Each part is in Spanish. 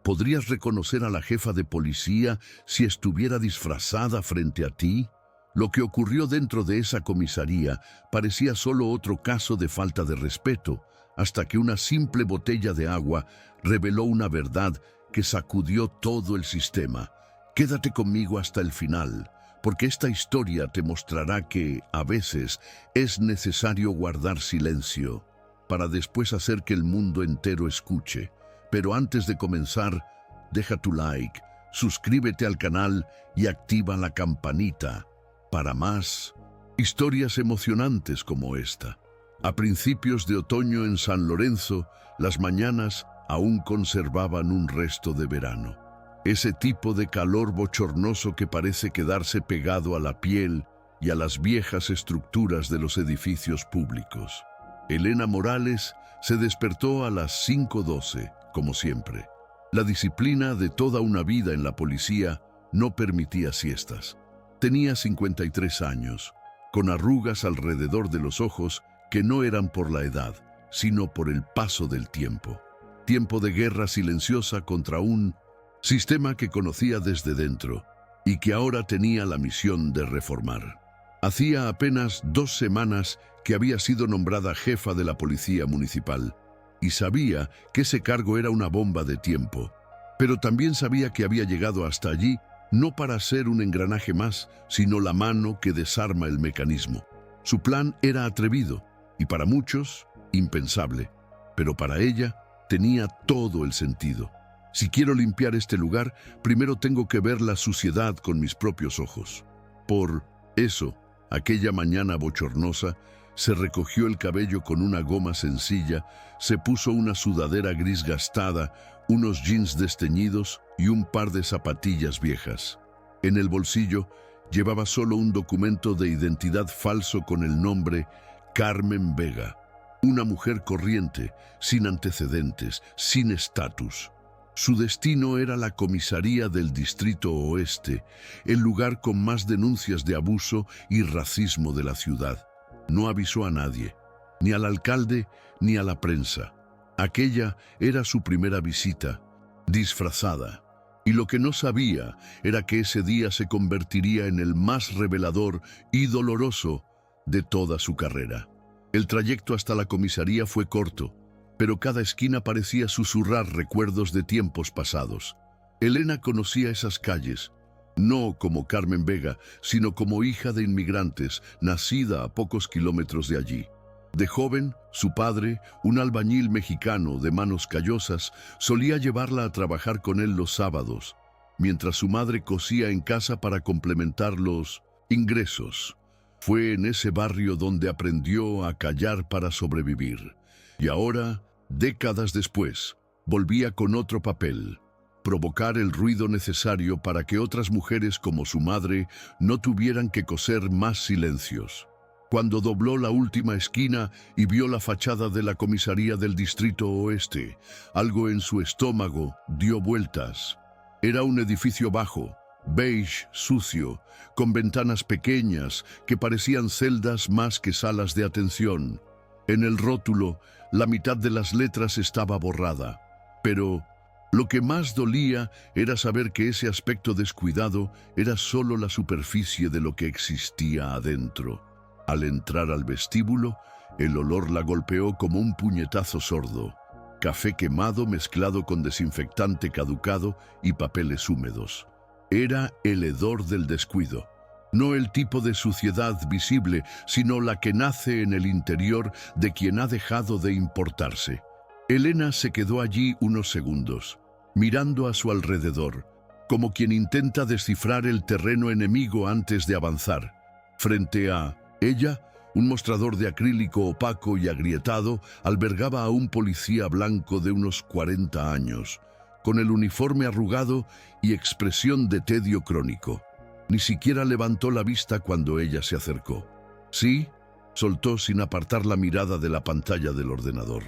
¿Podrías reconocer a la jefa de policía si estuviera disfrazada frente a ti? Lo que ocurrió dentro de esa comisaría parecía solo otro caso de falta de respeto, hasta que una simple botella de agua reveló una verdad que sacudió todo el sistema. Quédate conmigo hasta el final, porque esta historia te mostrará que, a veces, es necesario guardar silencio para después hacer que el mundo entero escuche. Pero antes de comenzar, deja tu like, suscríbete al canal y activa la campanita para más historias emocionantes como esta. A principios de otoño en San Lorenzo, las mañanas aún conservaban un resto de verano. Ese tipo de calor bochornoso que parece quedarse pegado a la piel y a las viejas estructuras de los edificios públicos. Elena Morales se despertó a las 5:12, como siempre. La disciplina de toda una vida en la policía no permitía siestas. Tenía 53 años, con arrugas alrededor de los ojos que no eran por la edad, sino por el paso del tiempo. Tiempo de guerra silenciosa contra un sistema que conocía desde dentro y que ahora tenía la misión de reformar. Hacía apenas 2 semanas que había sido nombrada jefa de la policía municipal y sabía que ese cargo era una bomba de tiempo, pero también sabía que había llegado hasta allí no para ser un engranaje más, sino la mano que desarma el mecanismo. Su plan era atrevido y para muchos impensable, pero para ella tenía todo el sentido. Si quiero limpiar este lugar, primero tengo que ver la suciedad con mis propios ojos. Por eso, aquella mañana bochornosa, se recogió el cabello con una goma sencilla, se puso una sudadera gris gastada, unos jeans desteñidos y un par de zapatillas viejas. En el bolsillo llevaba solo un documento de identidad falso con el nombre Carmen Vega, una mujer corriente, sin antecedentes, sin estatus. Su destino era la comisaría del Distrito Oeste, el lugar con más denuncias de abuso y racismo de la ciudad. No avisó a nadie, ni al alcalde ni a la prensa. Aquella era su primera visita, disfrazada. Y lo que no sabía era que ese día se convertiría en el más revelador y doloroso de toda su carrera. El trayecto hasta la comisaría fue corto, pero cada esquina parecía susurrar recuerdos de tiempos pasados. Elena conocía esas calles, no como Carmen Vega, sino como hija de inmigrantes, nacida a pocos kilómetros de allí. De joven, su padre, un albañil mexicano de manos callosas, solía llevarla a trabajar con él los sábados, mientras su madre cosía en casa para complementar los ingresos. Fue en ese barrio donde aprendió a callar para sobrevivir. Y ahora, décadas después, volvía con otro papel: provocar el ruido necesario para que otras mujeres como su madre no tuvieran que coser más silencios. Cuando dobló la última esquina y vio la fachada de la comisaría del Distrito Oeste, algo en su estómago dio vueltas. Era un edificio bajo, beige, sucio, con ventanas pequeñas que parecían celdas más que salas de atención. En el rótulo, la mitad de las letras estaba borrada, pero lo que más dolía era saber que ese aspecto descuidado era solo la superficie de lo que existía adentro. Al entrar al vestíbulo, el olor la golpeó como un puñetazo sordo. Café quemado mezclado con desinfectante caducado y papeles húmedos. Era el hedor del descuido. No el tipo de suciedad visible, sino la que nace en el interior de quien ha dejado de importarse. Elena se quedó allí unos segundos, mirando a su alrededor, como quien intenta descifrar el terreno enemigo antes de avanzar. Frente a ella, un mostrador de acrílico opaco y agrietado albergaba a un policía blanco de unos 40 años, con el uniforme arrugado y expresión de tedio crónico. Ni siquiera levantó la vista cuando ella se acercó. Sí, soltó sin apartar la mirada de la pantalla del ordenador.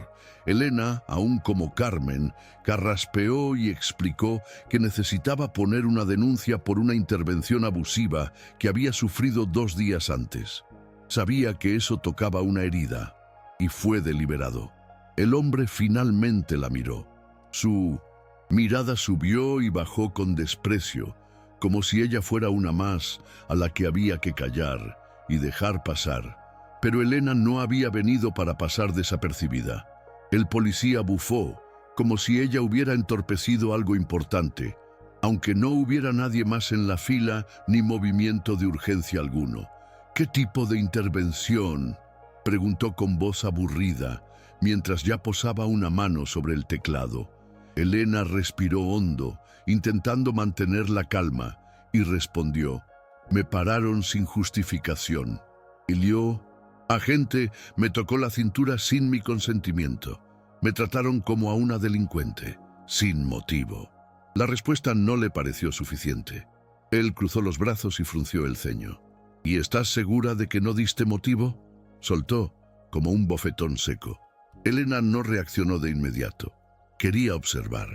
Elena, aún como Carmen, carraspeó y explicó que necesitaba poner una denuncia por una intervención abusiva que había sufrido 2 días antes. Sabía que eso tocaba una herida, y fue deliberado. El hombre finalmente la miró. Su Mirada subió y bajó con desprecio, como si ella fuera una más a la que había que callar y dejar pasar. Pero Elena no había venido para pasar desapercibida. El policía bufó, como si ella hubiera entorpecido algo importante, aunque no hubiera nadie más en la fila ni movimiento de urgencia alguno. ¿Qué tipo de intervención?, preguntó con voz aburrida, mientras ya posaba una mano sobre el teclado. Elena respiró hondo, intentando mantener la calma, y respondió: «Me pararon sin justificación. Agente, me tocó la cintura sin mi consentimiento. Me trataron como a una delincuente, sin motivo». La respuesta no le pareció suficiente. Él cruzó los brazos y frunció el ceño. «¿Y estás segura de que no diste motivo?», soltó, como un bofetón seco. Elena no reaccionó de inmediato. Quería observar.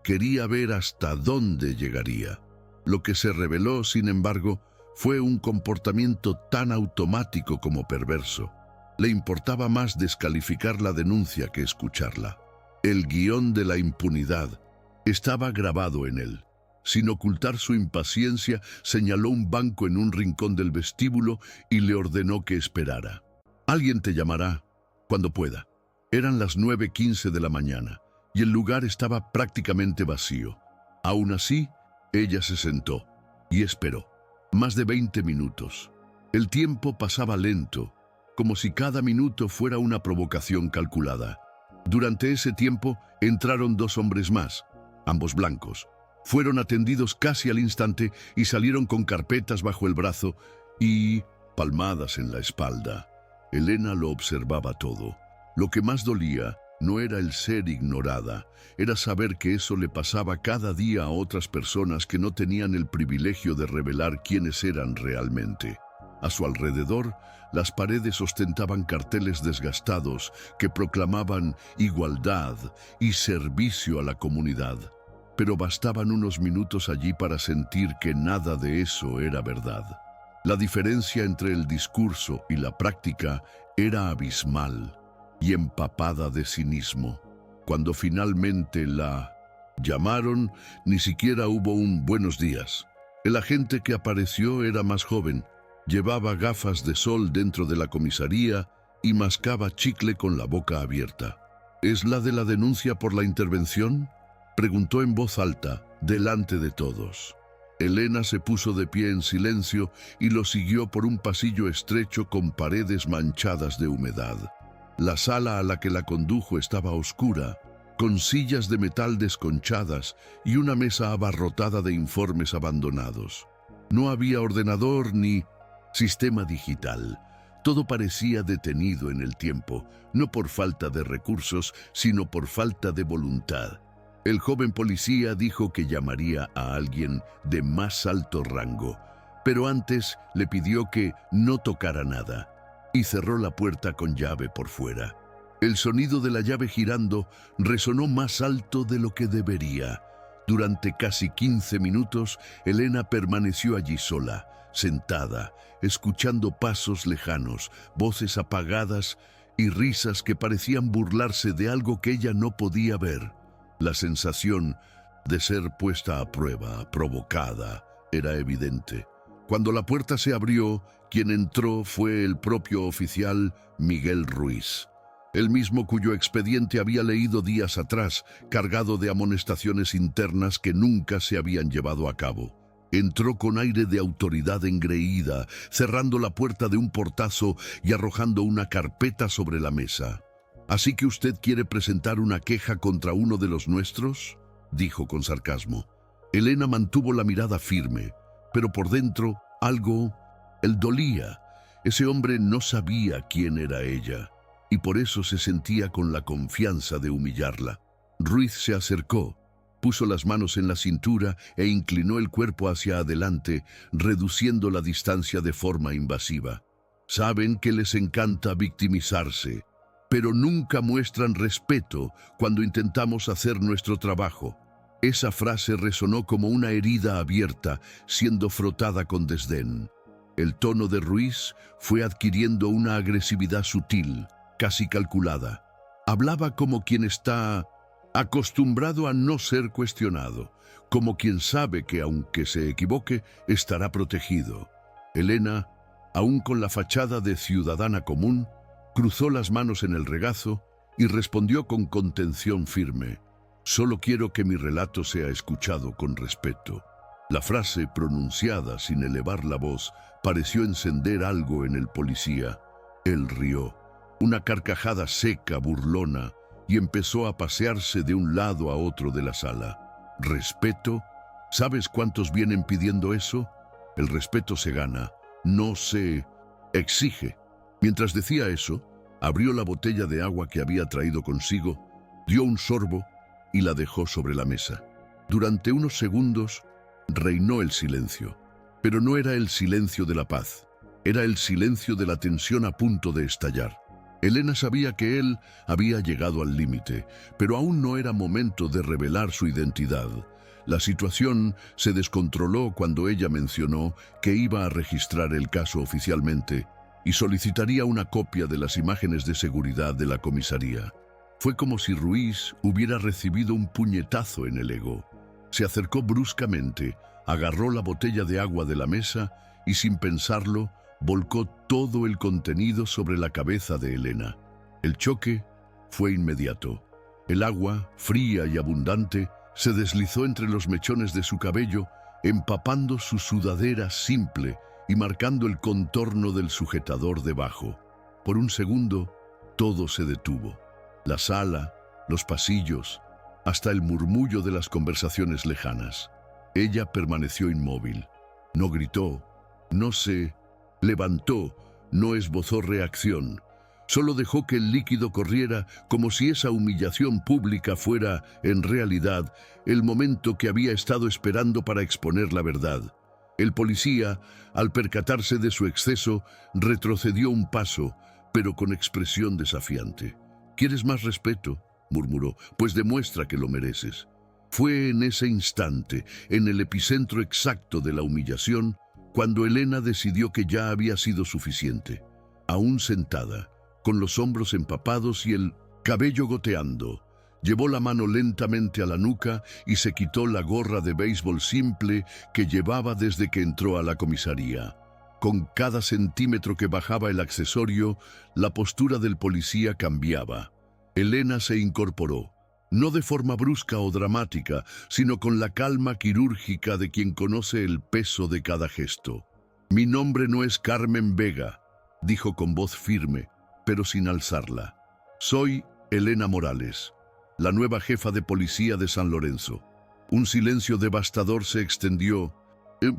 Quería ver hasta dónde llegaría. Lo que se reveló, sin embargo, fue un comportamiento tan automático como perverso. Le importaba más descalificar la denuncia que escucharla. El guión de la impunidad estaba grabado en él. Sin ocultar su impaciencia, señaló un banco en un rincón del vestíbulo y le ordenó que esperara. «Alguien te llamará cuando pueda». Eran las 9:15 de la mañana y el lugar estaba prácticamente vacío. Aún así, ella se sentó y esperó. Más de 20 minutos. El tiempo pasaba lento, como si cada minuto fuera una provocación calculada. Durante ese tiempo entraron 2 hombres más, ambos blancos. Fueron atendidos casi al instante y salieron con carpetas bajo el brazo y palmadas en la espalda. Elena lo observaba todo. Lo que más dolía no era el ser ignorada, era saber que eso le pasaba cada día a otras personas que no tenían el privilegio de revelar quiénes eran realmente. A su alrededor, las paredes ostentaban carteles desgastados que proclamaban igualdad y servicio a la comunidad. Pero bastaban unos minutos allí para sentir que nada de eso era verdad. La diferencia entre el discurso y la práctica era abismal y empapada de cinismo. Cuando finalmente la llamaron, ni siquiera hubo un «buenos días». El agente que apareció era más joven, llevaba gafas de sol dentro de la comisaría y mascaba chicle con la boca abierta. «¿Es la de la denuncia por la intervención?», preguntó en voz alta, delante de todos. Elena se puso de pie en silencio y lo siguió por un pasillo estrecho con paredes manchadas de humedad. La sala a la que la condujo estaba oscura, con sillas de metal desconchadas y una mesa abarrotada de informes abandonados. No había ordenador ni sistema digital. Todo parecía detenido en el tiempo, no por falta de recursos, sino por falta de voluntad. El joven policía dijo que llamaría a alguien de más alto rango, pero antes le pidió que no tocara nada y cerró la puerta con llave por fuera. El sonido de la llave girando resonó más alto de lo que debería. Durante casi 15 minutos, Elena permaneció allí sola, sentada, escuchando pasos lejanos, voces apagadas y risas que parecían burlarse de algo que ella no podía ver. La sensación de ser puesta a prueba, provocada, era evidente. Cuando la puerta se abrió, quien entró fue el propio oficial Miguel Ruiz, el mismo cuyo expediente había leído días atrás, cargado de amonestaciones internas que nunca se habían llevado a cabo. Entró con aire de autoridad engreída, cerrando la puerta de un portazo y arrojando una carpeta sobre la mesa. «¿Así que usted quiere presentar una queja contra uno de los nuestros?», dijo con sarcasmo. Elena mantuvo la mirada firme, pero por dentro algo él dolía. Ese hombre no sabía quién era ella, y por eso se sentía con la confianza de humillarla. Ruiz se acercó, puso las manos en la cintura e inclinó el cuerpo hacia adelante, reduciendo la distancia de forma invasiva. «Saben que les encanta victimizarse, pero nunca muestran respeto cuando intentamos hacer nuestro trabajo». Esa frase resonó como una herida abierta, siendo frotada con desdén. El tono de Ruiz fue adquiriendo una agresividad sutil, casi calculada. Hablaba como quien está acostumbrado a no ser cuestionado, como quien sabe que aunque se equivoque, estará protegido. Elena, aún con la fachada de ciudadana común, cruzó las manos en el regazo y respondió con contención firme: «Solo quiero que mi relato sea escuchado con respeto». La frase, pronunciada sin elevar la voz, pareció encender algo en el policía. Él rió, una carcajada seca, burlona, y empezó a pasearse de un lado a otro de la sala. ¿Respeto? ¿Sabes cuántos vienen pidiendo eso? El respeto se gana, no se exige. Mientras decía eso, abrió la botella de agua que había traído consigo, dio un sorbo y la dejó sobre la mesa. Durante unos segundos reinó el silencio, pero no era el silencio de la paz, era el silencio de la tensión a punto de estallar. Elena sabía que él había llegado al límite, pero aún no era momento de revelar su identidad. La situación se descontroló cuando ella mencionó que iba a registrar el caso oficialmente y solicitaría una copia de las imágenes de seguridad de la comisaría. Fue como si Ruiz hubiera recibido un puñetazo en el ego. Se acercó bruscamente, agarró la botella de agua de la mesa y, sin pensarlo, volcó todo el contenido sobre la cabeza de Elena. El choque fue inmediato. El agua, fría y abundante, se deslizó entre los mechones de su cabello, empapando su sudadera simple y marcando el contorno del sujetador debajo. Por un segundo, todo se detuvo. La sala, los pasillos, hasta el murmullo de las conversaciones lejanas. Ella permaneció inmóvil. No gritó, no se levantó, no esbozó reacción. Solo dejó que el líquido corriera como si esa humillación pública fuera, en realidad, el momento que había estado esperando para exponer la verdad. El policía, al percatarse de su exceso, retrocedió un paso, pero con expresión desafiante. «¿Quieres más respeto?», murmuró, «pues demuestra que lo mereces». Fue en ese instante, en el epicentro exacto de la humillación, cuando Elena decidió que ya había sido suficiente. Aún sentada, con los hombros empapados y el cabello goteando, llevó la mano lentamente a la nuca y se quitó la gorra de béisbol simple que llevaba desde que entró a la comisaría. Con cada centímetro que bajaba el accesorio, la postura del policía cambiaba. Elena se incorporó, no de forma brusca o dramática, sino con la calma quirúrgica de quien conoce el peso de cada gesto. «Mi nombre no es Carmen Vega», dijo con voz firme, pero sin alzarla. «Soy Elena Morales, la nueva jefa de policía de San Lorenzo». Un silencio devastador se extendió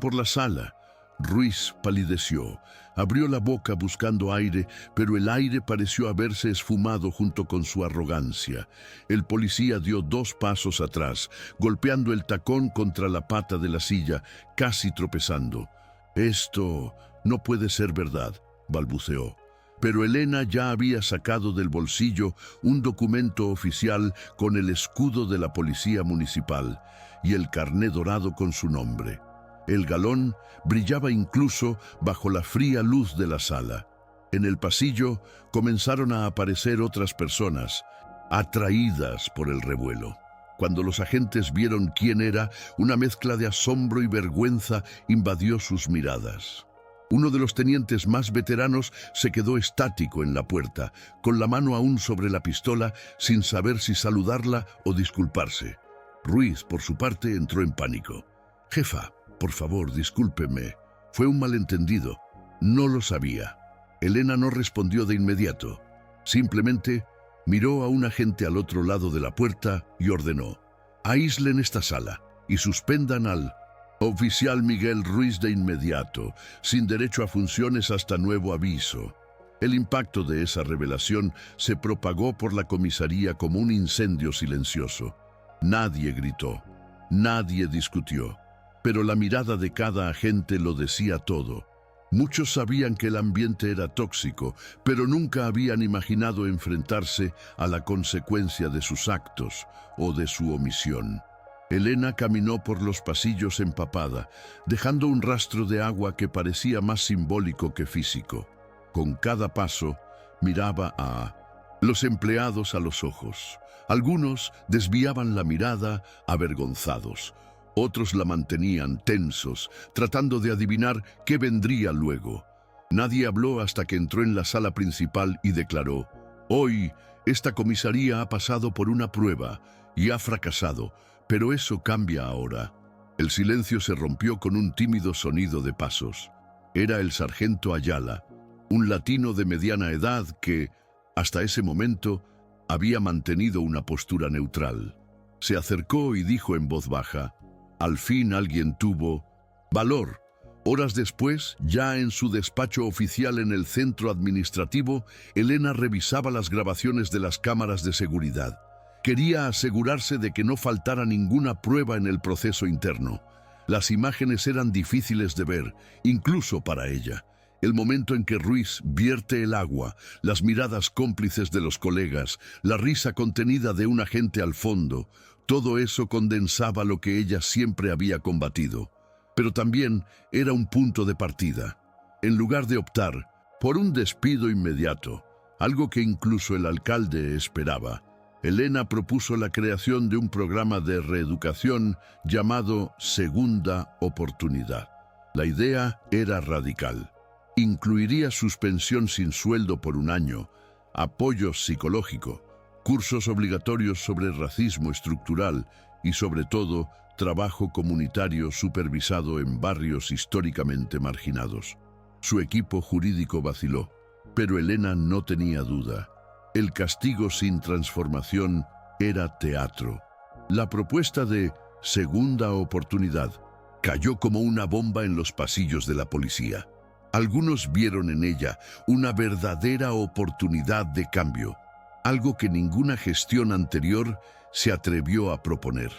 por la sala. Ruiz palideció, abrió la boca buscando aire, pero el aire pareció haberse esfumado junto con su arrogancia. El policía dio 2 pasos atrás, golpeando el tacón contra la pata de la silla, casi tropezando. «Esto no puede ser verdad», balbuceó. Pero Elena ya había sacado del bolsillo un documento oficial con el escudo de la policía municipal y el carné dorado con su nombre. El galón brillaba incluso bajo la fría luz de la sala. En el pasillo comenzaron a aparecer otras personas, atraídas por el revuelo. Cuando los agentes vieron quién era, una mezcla de asombro y vergüenza invadió sus miradas. Uno de los tenientes más veteranos se quedó estático en la puerta, con la mano aún sobre la pistola, sin saber si saludarla o disculparse. Ruiz, por su parte, entró en pánico. «Jefa, por favor, discúlpeme. Fue un malentendido. No lo sabía». Elena no respondió de inmediato. Simplemente miró a un agente al otro lado de la puerta y ordenó: «Aíslen esta sala y suspendan al oficial Miguel Ruiz de inmediato, sin derecho a funciones hasta nuevo aviso». El impacto de esa revelación se propagó por la comisaría como un incendio silencioso. Nadie gritó, nadie discutió, pero la mirada de cada agente lo decía todo. Muchos sabían que el ambiente era tóxico, pero nunca habían imaginado enfrentarse a la consecuencia de sus actos o de su omisión. Elena caminó por los pasillos empapada, dejando un rastro de agua que parecía más simbólico que físico. Con cada paso, miraba a Los empleados a los ojos. Algunos desviaban la mirada, avergonzados. Otros la mantenían tensos, tratando de adivinar qué vendría luego. Nadie habló hasta que entró en la sala principal y declaró: «Hoy, esta comisaría ha pasado por una prueba y ha fracasado, pero eso cambia ahora». El silencio se rompió con un tímido sonido de pasos. Era el sargento Ayala, un latino de mediana edad que, hasta ese momento, había mantenido una postura neutral. Se acercó y dijo en voz baja: «Al fin alguien tuvo valor». Horas después, ya en su despacho oficial en el centro administrativo, Elena revisaba las grabaciones de las cámaras de seguridad. Quería asegurarse de que no faltara ninguna prueba en el proceso interno. Las imágenes eran difíciles de ver, incluso para ella. El momento en que Ruiz vierte el agua, las miradas cómplices de los colegas, la risa contenida de un agente al fondo, todo eso condensaba lo que ella siempre había combatido. Pero también era un punto de partida. En lugar de optar por un despido inmediato, algo que incluso el alcalde esperaba, Elena propuso la creación de un programa de reeducación llamado Segunda Oportunidad. La idea era radical. Incluiría suspensión sin sueldo por un año, apoyo psicológico, cursos obligatorios sobre racismo estructural y, sobre todo, trabajo comunitario supervisado en barrios históricamente marginados. Su equipo jurídico vaciló, pero Elena no tenía duda. El castigo sin transformación era teatro. La propuesta de Segunda Oportunidad cayó como una bomba en los pasillos de la policía. Algunos vieron en ella una verdadera oportunidad de cambio, algo que ninguna gestión anterior se atrevió a proponer.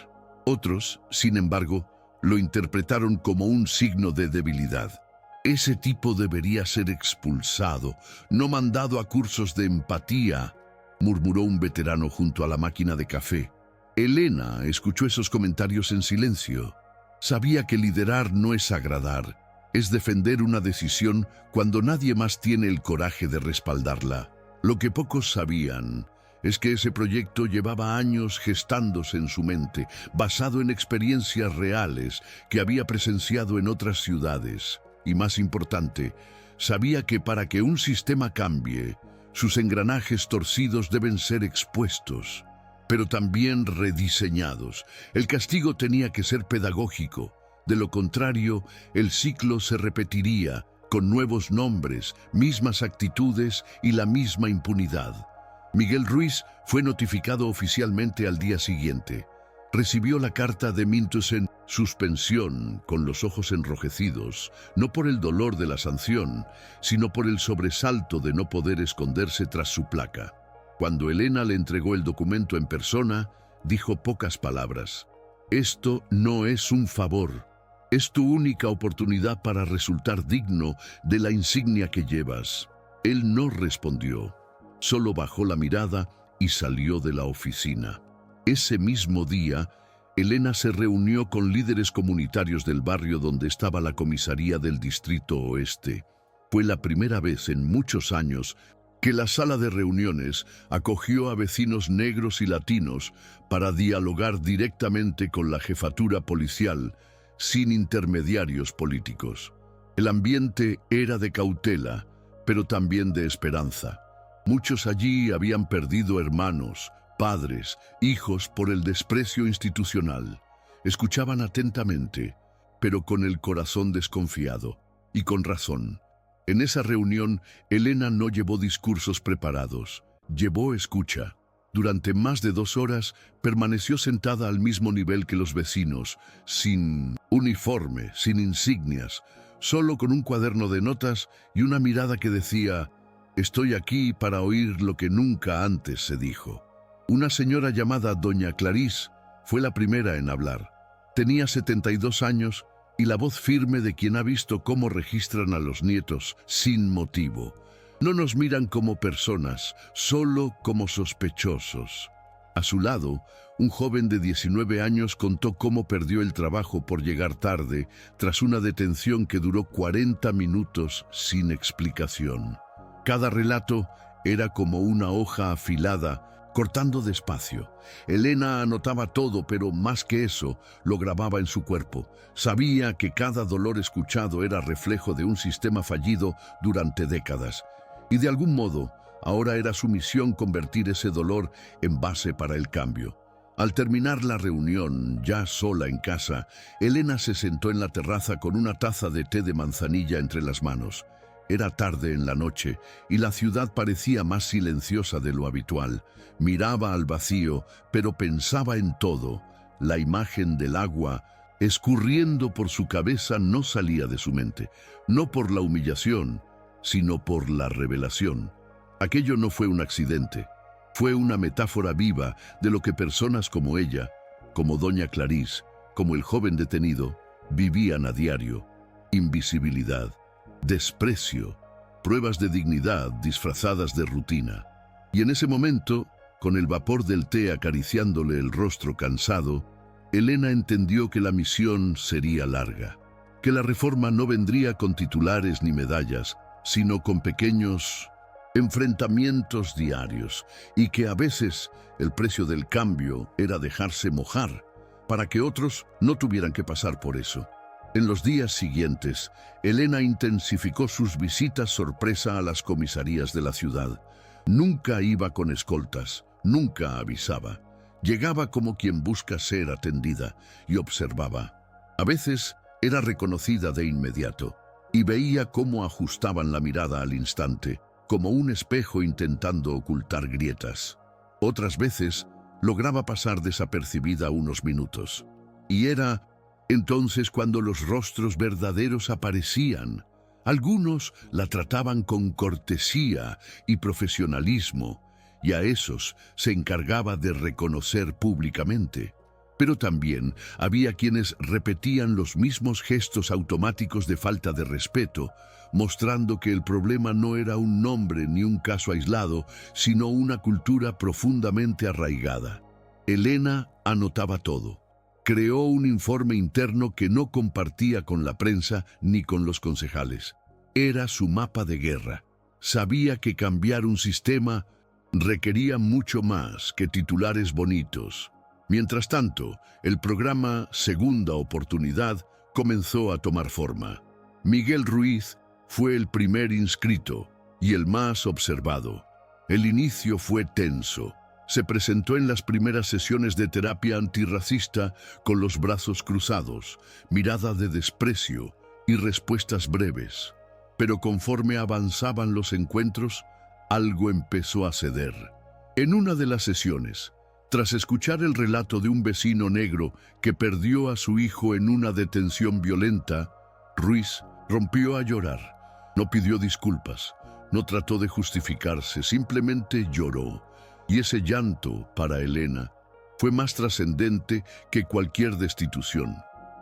Otros, sin embargo, lo interpretaron como un signo de debilidad. Ese tipo debería ser expulsado, no mandado a cursos de empatía, murmuró un veterano junto a la máquina de café. Elena escuchó esos comentarios en silencio. Sabía que liderar no es agradar, es defender una decisión cuando nadie más tiene el coraje de respaldarla. Lo que pocos sabían es que ese proyecto llevaba años gestándose en su mente, basado en experiencias reales que había presenciado en otras ciudades. Y más importante, sabía que para que un sistema cambie, sus engranajes torcidos deben ser expuestos, pero también rediseñados. El castigo tenía que ser pedagógico. De lo contrario, el ciclo se repetiría, con nuevos nombres, mismas actitudes y la misma impunidad. Miguel Ruiz fue notificado oficialmente al día siguiente. Recibió la carta de Mintus en suspensión, con los ojos enrojecidos, no por el dolor de la sanción, sino por el sobresalto de no poder esconderse tras su placa. Cuando Elena le entregó el documento en persona, dijo pocas palabras. «Esto no es un favor. Es tu única oportunidad para resultar digno de la insignia que llevas». Él no respondió. Solo bajó la mirada y salió de la oficina. Ese mismo día, Elena se reunió con líderes comunitarios del barrio donde estaba la comisaría del Distrito Oeste. Fue la primera vez en muchos años que la sala de reuniones acogió a vecinos negros y latinos para dialogar directamente con la jefatura policial, sin intermediarios políticos. El ambiente era de cautela, pero también de esperanza. Muchos allí habían perdido hermanos, padres, hijos por el desprecio institucional. Escuchaban atentamente, pero con el corazón desconfiado, y con razón. En esa reunión, Elena no llevó discursos preparados, llevó escucha. Durante más de 2 horas, permaneció sentada al mismo nivel que los vecinos, sin uniforme, sin insignias, solo con un cuaderno de notas y una mirada que decía: «Estoy aquí para oír lo que nunca antes se dijo». Una señora llamada Doña Clarís fue la primera en hablar. Tenía 72 años y la voz firme de quien ha visto cómo registran a los nietos sin motivo. No nos miran como personas, solo como sospechosos. A su lado, un joven de 19 años contó cómo perdió el trabajo por llegar tarde tras una detención que duró 40 minutos sin explicación. Cada relato Era como una hoja afilada, cortando despacio. Elena anotaba todo, pero más que eso, lo grababa en su cuerpo. Sabía que cada dolor escuchado era reflejo de un sistema fallido durante décadas. Y de algún modo, ahora era su misión convertir ese dolor en base para el cambio. Al terminar la reunión, ya sola en casa, Elena se sentó en la terraza con una taza de té de manzanilla entre las manos. Era tarde en la noche y la ciudad parecía más silenciosa de lo habitual. Miraba al vacío, pero pensaba en todo. La imagen del agua escurriendo por su cabeza no salía de su mente, no por la humillación, sino por la revelación. Aquello no fue un accidente. Fue una metáfora viva de lo que personas como ella, como doña Clarice, como el joven detenido, vivían a diario. Invisibilidad, desprecio, pruebas de dignidad disfrazadas de rutina. Y en ese momento, con el vapor del té acariciándole el rostro cansado, Elena entendió que la misión sería larga, que la reforma no vendría con titulares ni medallas, sino con pequeños enfrentamientos diarios, y que a veces el precio del cambio era dejarse mojar para que otros no tuvieran que pasar por eso. En los días siguientes, Elena intensificó sus visitas sorpresa a las comisarías de la ciudad. Nunca iba con escoltas, nunca avisaba. Llegaba como quien busca ser atendida y observaba. A veces era reconocida de inmediato y veía cómo ajustaban la mirada al instante, como un espejo intentando ocultar grietas. Otras veces lograba pasar desapercibida unos minutos. Y era entonces cuando los rostros verdaderos aparecían. Algunos la trataban con cortesía y profesionalismo, y a esos se encargaba de reconocer públicamente. Pero también había quienes repetían los mismos gestos automáticos de falta de respeto, mostrando que el problema no era un nombre ni un caso aislado, sino una cultura profundamente arraigada. Elena anotaba todo. Creó un informe interno que no compartía con la prensa ni con los concejales. Era su mapa de guerra. Sabía que cambiar un sistema requería mucho más que titulares bonitos. Mientras tanto, el programa Segunda Oportunidad comenzó a tomar forma. Miguel Ruiz fue el primer inscrito y el más observado. El inicio fue tenso. Se presentó en las primeras sesiones de terapia antirracista con los brazos cruzados, mirada de desprecio y respuestas breves. Pero conforme avanzaban los encuentros, algo empezó a ceder. En una de las sesiones, tras escuchar el relato de un vecino negro que perdió a su hijo en una detención violenta, Ruiz rompió a llorar. No pidió disculpas, no trató de justificarse, simplemente lloró. Y ese llanto, para Elena, fue más trascendente que cualquier destitución.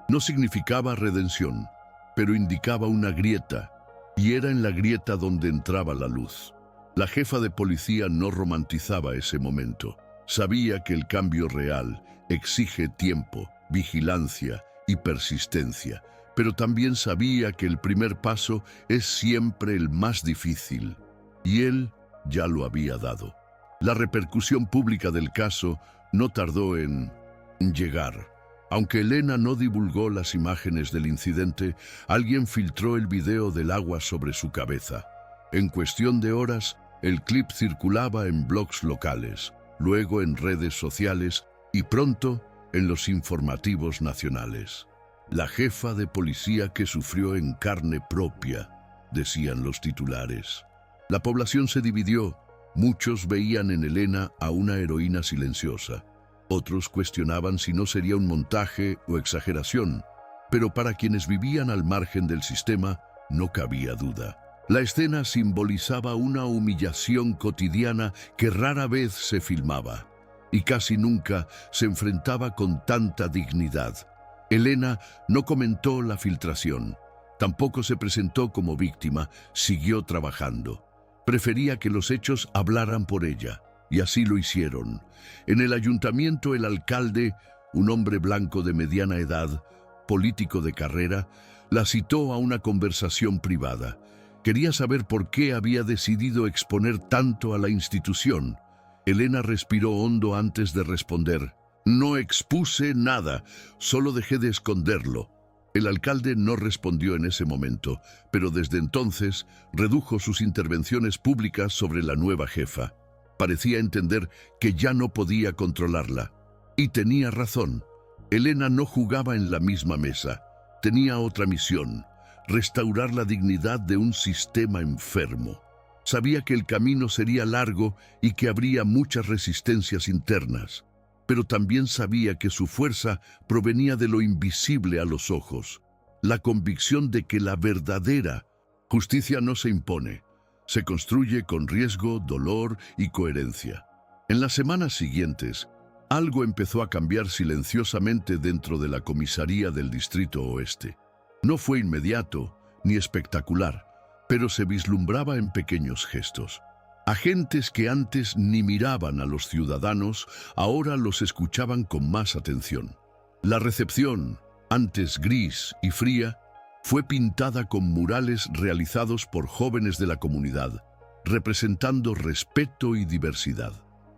No significaba redención, pero indicaba una grieta, y era en la grieta donde entraba la luz. La jefa de policía no romantizaba ese momento. Sabía que el cambio real exige tiempo, vigilancia y persistencia, pero también sabía que el primer paso es siempre el más difícil, y él ya lo había dado. La repercusión pública del caso no tardó en llegar. Aunque Elena no divulgó las imágenes del incidente, alguien filtró el video del agua sobre su cabeza. En cuestión de horas, el clip circulaba en blogs locales, luego en redes sociales y pronto en los informativos nacionales. La jefa de policía que sufrió en carne propia, decían los titulares. La población se dividió. Muchos veían en Elena a una heroína silenciosa. Otros cuestionaban si no sería un montaje o exageración. Pero para quienes vivían al margen del sistema, no cabía duda. La escena simbolizaba una humillación cotidiana que rara vez se filmaba y casi nunca se enfrentaba con tanta dignidad. Elena no comentó la filtración, tampoco se presentó como víctima, siguió trabajando. Prefería que los hechos hablaran por ella, y así lo hicieron. En el ayuntamiento, el alcalde, un hombre blanco de mediana edad, político de carrera, la citó a una conversación privada. Quería saber por qué había decidido exponer tanto a la institución. Elena respiró hondo antes de responder. No expuse nada, solo dejé de esconderlo. El alcalde no respondió en ese momento, pero desde entonces redujo sus intervenciones públicas sobre la nueva jefa. Parecía entender que ya no podía controlarla. Y tenía razón. Elena no jugaba en la misma mesa. Tenía otra misión: restaurar la dignidad de un sistema enfermo. Sabía que el camino sería largo y que habría muchas resistencias internas, pero también sabía que su fuerza provenía de lo invisible a los ojos, la convicción de que la verdadera justicia no se impone, se construye con riesgo, dolor y coherencia. En las semanas siguientes, algo empezó a cambiar silenciosamente dentro de la comisaría del Distrito Oeste. No fue inmediato ni espectacular, pero se vislumbraba en pequeños gestos. Agentes que antes ni miraban a los ciudadanos, ahora los escuchaban con más atención. La recepción, antes gris y fría, fue pintada con murales realizados por jóvenes de la comunidad, representando respeto y diversidad.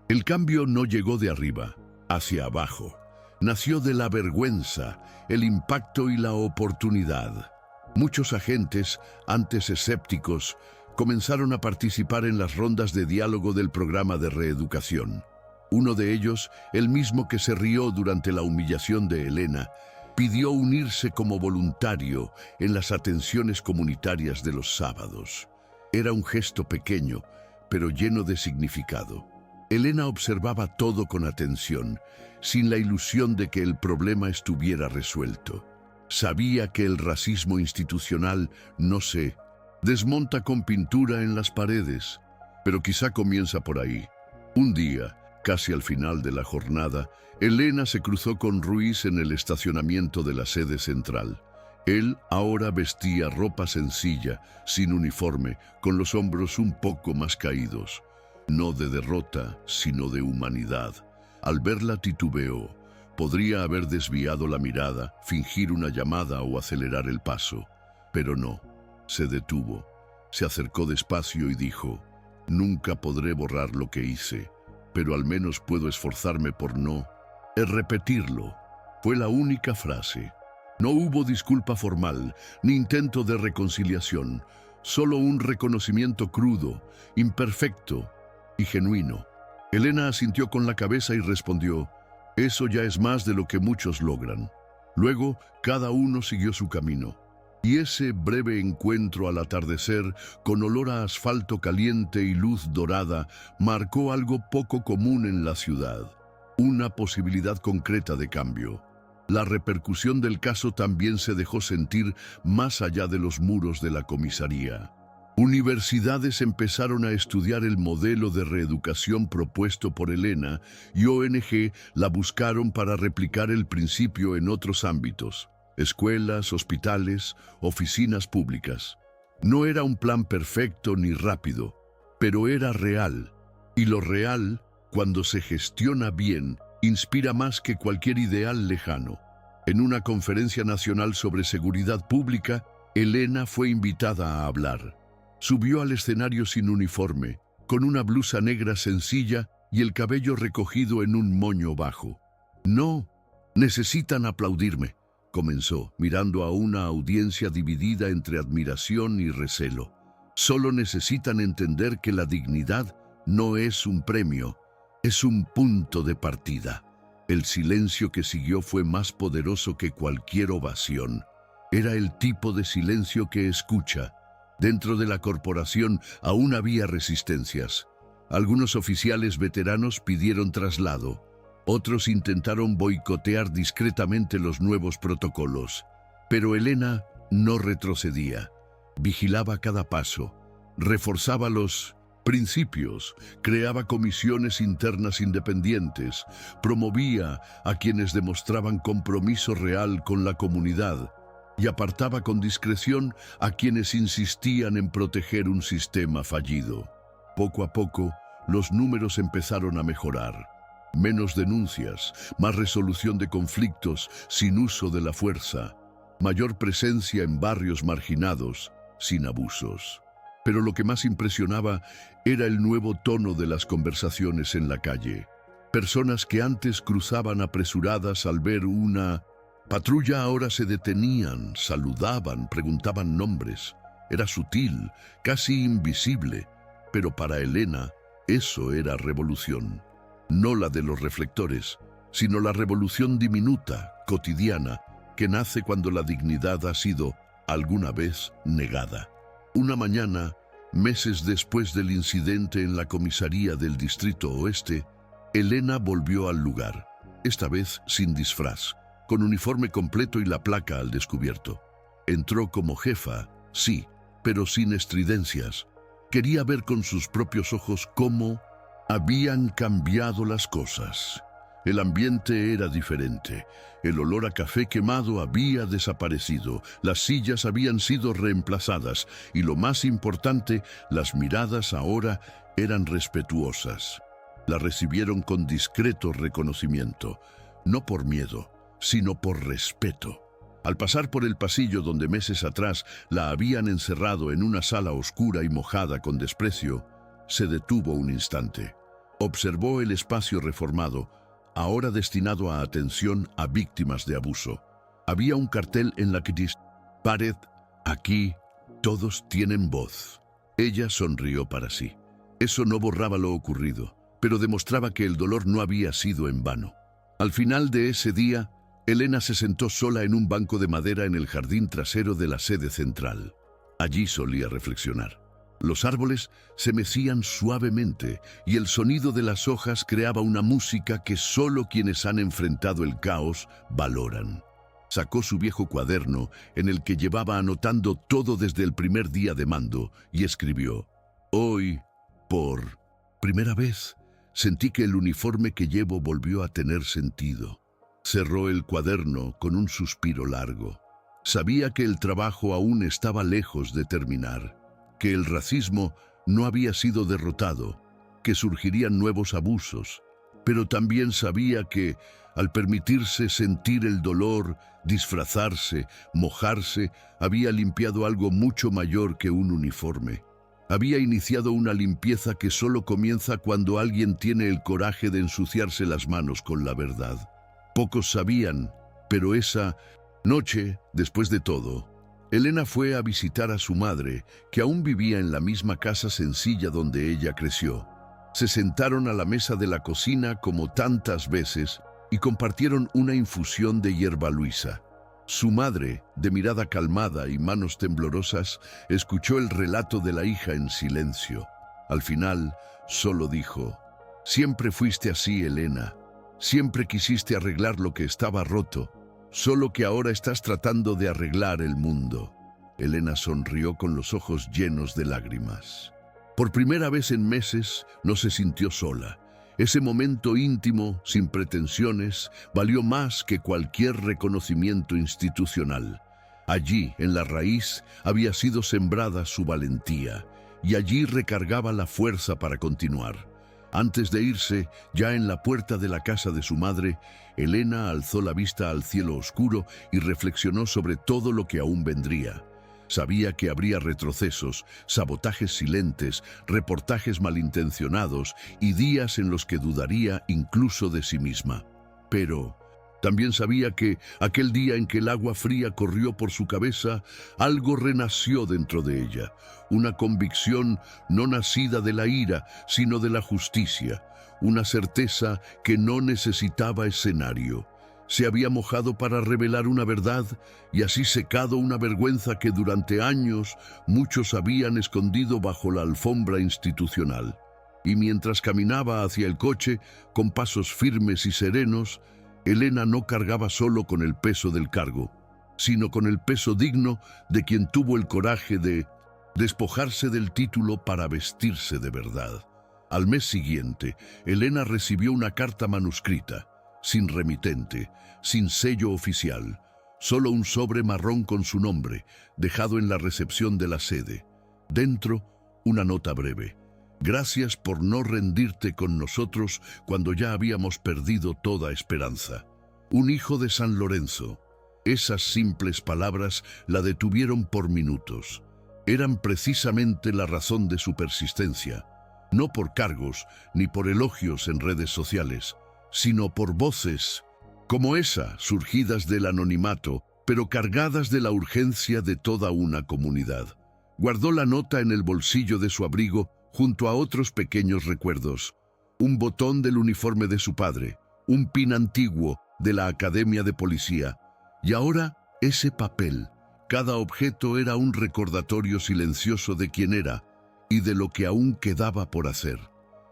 El cambio no llegó de arriba, hacia abajo. Nació de la vergüenza, el impacto y la oportunidad. Muchos agentes, antes escépticos, comenzaron a participar en las rondas de diálogo del programa de reeducación. Uno de ellos, el mismo que se rió durante la humillación de Elena, pidió unirse como voluntario en las atenciones comunitarias de los sábados. Era un gesto pequeño, pero lleno de significado. Elena observaba todo con atención, sin la ilusión de que el problema estuviera resuelto. Sabía que el racismo institucional no se desmonta con pintura en las paredes, pero quizá comienza por ahí. Un día, casi al final de la jornada, Elena se cruzó con Ruiz en el estacionamiento de la sede central. Él ahora vestía ropa sencilla, sin uniforme, con los hombros un poco más caídos. No de derrota, sino de humanidad. Al verla titubeó. Podría haber desviado la mirada, fingir una llamada o acelerar el paso. Pero no. Se detuvo. Se acercó despacio y dijo: «Nunca podré borrar lo que hice, pero al menos puedo esforzarme por no repetirlo». Fue la única frase. No hubo disculpa formal, ni intento de reconciliación, solo un reconocimiento crudo, imperfecto y genuino. Elena asintió con la cabeza y respondió: «Eso ya es más de lo que muchos logran». Luego, cada uno siguió su camino. Y ese breve encuentro al atardecer, con olor a asfalto caliente y luz dorada, marcó algo poco común en la ciudad. Una posibilidad concreta de cambio. La repercusión del caso también se dejó sentir más allá de los muros de la comisaría. Universidades empezaron a estudiar el modelo de reeducación propuesto por Elena y ONG la buscaron para replicar el principio en otros ámbitos: escuelas, hospitales, oficinas públicas. No era un plan perfecto ni rápido, pero era real. Y lo real, cuando se gestiona bien, inspira más que cualquier ideal lejano. En una conferencia nacional sobre seguridad pública, Elena fue invitada a hablar. Subió al escenario sin uniforme, con una blusa negra sencilla y el cabello recogido en un moño bajo. «No, necesitan aplaudirme», comenzó, mirando a una audiencia dividida entre admiración y recelo. «Solo necesitan entender que la dignidad no es un premio, es un punto de partida». El silencio que siguió fue más poderoso que cualquier ovación. Era el tipo de silencio que escucha. Dentro de la corporación aún había resistencias. Algunos oficiales veteranos pidieron traslado. Otros intentaron boicotear discretamente los nuevos protocolos. Pero Elena no retrocedía. Vigilaba cada paso. Reforzaba los principios, creaba comisiones internas independientes, promovía a quienes demostraban compromiso real con la comunidad y apartaba con discreción a quienes insistían en proteger un sistema fallido. Poco a poco, los números empezaron a mejorar. Menos denuncias, más resolución de conflictos sin uso de la fuerza, mayor presencia en barrios marginados, sin abusos. Pero lo que más impresionaba era el nuevo tono de las conversaciones en la calle. Personas que antes cruzaban apresuradas al ver una patrulla ahora se detenían, saludaban, preguntaban nombres. Era sutil, casi invisible, pero para Elena eso era revolución. No la de los reflectores, sino la revolución diminuta, cotidiana, que nace cuando la dignidad ha sido, alguna vez, negada. Una mañana, meses después del incidente en la comisaría del Distrito Oeste, Elena volvió al lugar, esta vez sin disfraz, con uniforme completo y la placa al descubierto. Entró como jefa, sí, pero sin estridencias. Quería ver con sus propios ojos cómo habían cambiado las cosas. El ambiente era diferente. El olor a café quemado había desaparecido, las sillas habían sido reemplazadas y lo más importante, las miradas ahora eran respetuosas. La recibieron con discreto reconocimiento, no por miedo, sino por respeto. Al pasar por el pasillo donde meses atrás la habían encerrado en una sala oscura y mojada con desprecio, se detuvo un instante. Observó el espacio reformado, ahora destinado a atención a víctimas de abuso. Había un cartel en la que dice: «Pared, aquí, todos tienen voz». Ella sonrió para sí. Eso no borraba lo ocurrido, pero demostraba que el dolor no había sido en vano. Al final de ese día, Elena se sentó sola en un banco de madera en el jardín trasero de la sede central. Allí solía reflexionar. Los árboles se mecían suavemente y el sonido de las hojas creaba una música que solo quienes han enfrentado el caos valoran. Sacó su viejo cuaderno en el que llevaba anotando todo desde el primer día de mando y escribió: «Hoy, por primera vez, sentí que el uniforme que llevo volvió a tener sentido». Cerró el cuaderno con un suspiro largo. Sabía que el trabajo aún estaba lejos de terminar, que el racismo no había sido derrotado, que surgirían nuevos abusos, pero también sabía que, al permitirse sentir el dolor, disfrazarse, mojarse, había limpiado algo mucho mayor que un uniforme. Había iniciado una limpieza que solo comienza cuando alguien tiene el coraje de ensuciarse las manos con la verdad. Pocos sabían, pero esa noche, después de todo, Elena fue a visitar a su madre, que aún vivía en la misma casa sencilla donde ella creció. Se sentaron a la mesa de la cocina como tantas veces y compartieron una infusión de hierba luisa. Su madre, de mirada calmada y manos temblorosas, escuchó el relato de la hija en silencio. Al final, solo dijo: «Siempre fuiste así, Elena. Siempre quisiste arreglar lo que estaba roto, solo que ahora estás tratando de arreglar el mundo». Elena sonrió con los ojos llenos de lágrimas. Por primera vez en meses no se sintió sola. Ese momento íntimo, sin pretensiones, valió más que cualquier reconocimiento institucional. Allí, en la raíz, había sido sembrada su valentía, y allí recargaba la fuerza para continuar. Antes de irse, ya en la puerta de la casa de su madre, Elena alzó la vista al cielo oscuro y reflexionó sobre todo lo que aún vendría. Sabía que habría retrocesos, sabotajes silentes, reportajes malintencionados y días en los que dudaría incluso de sí misma. Pero también sabía que aquel día en que el agua fría corrió por su cabeza, algo renació dentro de ella, una convicción no nacida de la ira, sino de la justicia, una certeza que no necesitaba escenario. Se había mojado para revelar una verdad y así secado una vergüenza que durante años muchos habían escondido bajo la alfombra institucional. Y mientras caminaba hacia el coche, con pasos firmes y serenos, Elena no cargaba solo con el peso del cargo, sino con el peso digno de quien tuvo el coraje de despojarse del título para vestirse de verdad. Al mes siguiente, Elena recibió una carta manuscrita, sin remitente, sin sello oficial, solo un sobre marrón con su nombre, dejado en la recepción de la sede. Dentro, una nota breve: «Gracias por no rendirte con nosotros cuando ya habíamos perdido toda esperanza. Un hijo de San Lorenzo». Esas simples palabras la detuvieron por minutos. eran precisamente la razón de su persistencia, no por cargos ni por elogios en redes sociales, sino por voces como esa, surgidas del anonimato, pero cargadas de la urgencia de toda una comunidad. Guardó la nota en el bolsillo de su abrigo junto a otros pequeños recuerdos, un botón del uniforme de su padre, un pin antiguo de la Academia de Policía, y ahora ese papel. Cada objeto era un recordatorio silencioso de quién era y de lo que aún quedaba por hacer.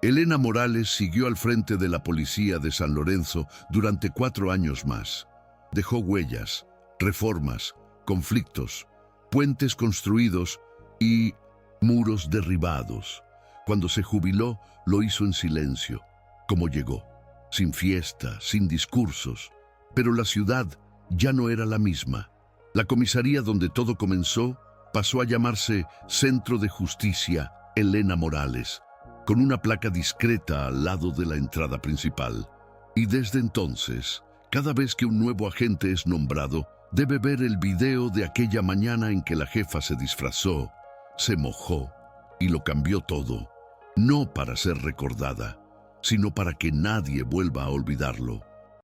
Elena Morales siguió al frente de la policía de San Lorenzo durante 4 años más. Dejó huellas, reformas, conflictos, puentes construidos y muros derribados. Cuando se jubiló, lo hizo en silencio, como llegó, sin fiesta, sin discursos. Pero la ciudad ya no era la misma. La comisaría donde todo comenzó pasó a llamarse Centro de Justicia Elena Morales, con una placa discreta al lado de la entrada principal. Y desde entonces, cada vez que un nuevo agente es nombrado, debe ver el video de aquella mañana en que la jefa se disfrazó, se mojó y lo cambió todo, no para ser recordada, sino para que nadie vuelva a olvidarlo.